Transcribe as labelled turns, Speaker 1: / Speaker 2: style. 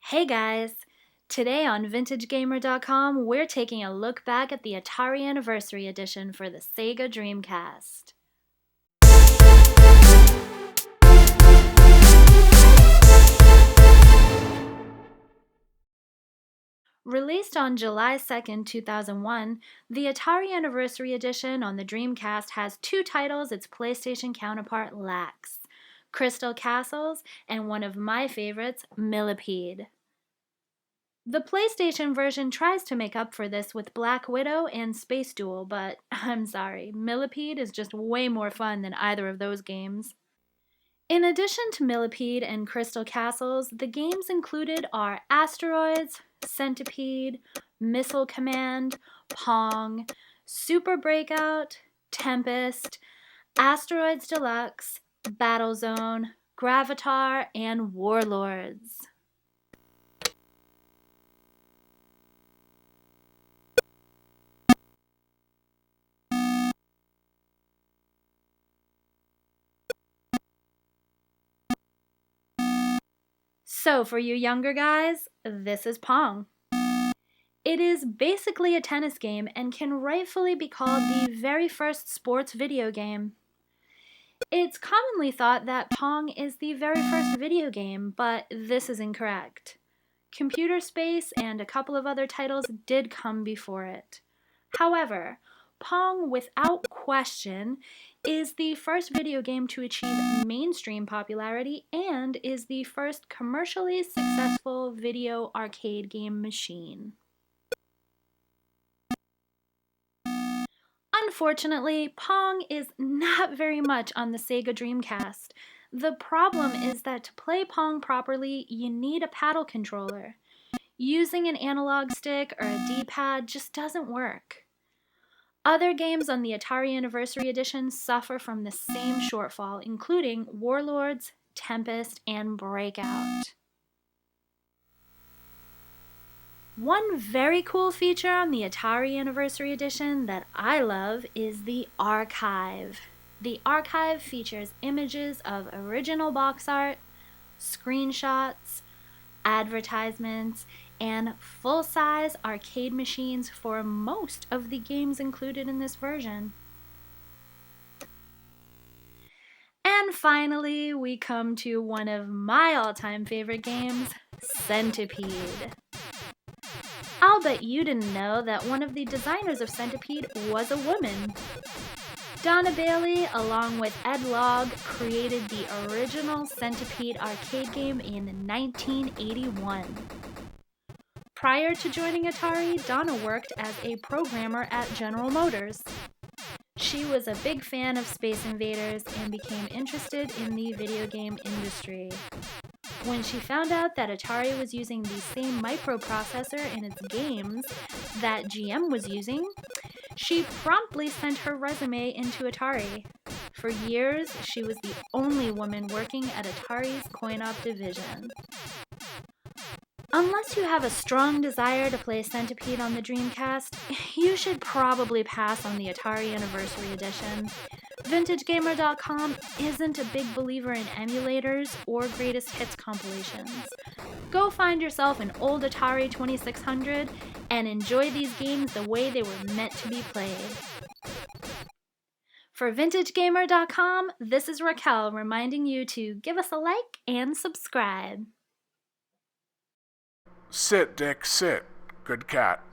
Speaker 1: Hey guys! Today on VintageGamer.com, we're taking a look back at the Atari Anniversary Edition for the Sega Dreamcast. Released on July 2nd, 2001, the Atari Anniversary Edition on the Dreamcast has two titles its PlayStation counterpart lacks: Crystal Castles and one of my favorites, Millipede. The PlayStation version tries to make up for this with Black Widow and Space Duel, but I'm sorry, Millipede is just way more fun than either of those games. In addition to Millipede and Crystal Castles, the games included are Asteroids, Centipede, Missile Command, Pong, Super Breakout, Tempest, Asteroids Deluxe, Battlezone, Gravitar, and Warlords. So for you younger guys, this is Pong. It is basically a tennis game and can rightfully be called the very first sports video game. It's commonly thought that Pong is the very first video game, but this is incorrect. Computer Space and a couple of other titles did come before it. However, Pong, without question, is the first video game to achieve mainstream popularity and is the first commercially successful video arcade game machine. Unfortunately, Pong is not very much on the Sega Dreamcast. The problem is that to play Pong properly, you need a paddle controller. Using an analog stick or a D-pad just doesn't work. Other games on the Atari Anniversary Edition suffer from the same shortfall, including Warlords, Tempest, and Breakout. One very cool feature on the Atari Anniversary Edition that I love is the archive. The archive features images of original box art, screenshots, advertisements, and full-size arcade machines for most of the games included in this version. And finally, we come to one of my all-time favorite games, Centipede. I'll bet you didn't know that one of the designers of Centipede was a woman. Donna Bailey, along with Ed Logg, created the original Centipede arcade game in 1981. Prior to joining Atari, Donna worked as a programmer at General Motors. She was a big fan of Space Invaders and became interested in the video game industry. When she found out that Atari was using the same microprocessor in its games that GM was using, she promptly sent her resume into Atari. For years, she was the only woman working at Atari's coin-op division. Unless you have a strong desire to play Centipede on the Dreamcast, you should probably pass on the Atari Anniversary Edition. VintageGamer.com isn't a big believer in emulators or greatest hits compilations. Go find yourself an old Atari 2600 and enjoy these games the way they were meant to be played. For VintageGamer.com, this is Raquel reminding you to give us a like and subscribe.
Speaker 2: Sit, Dick, sit. Good cat.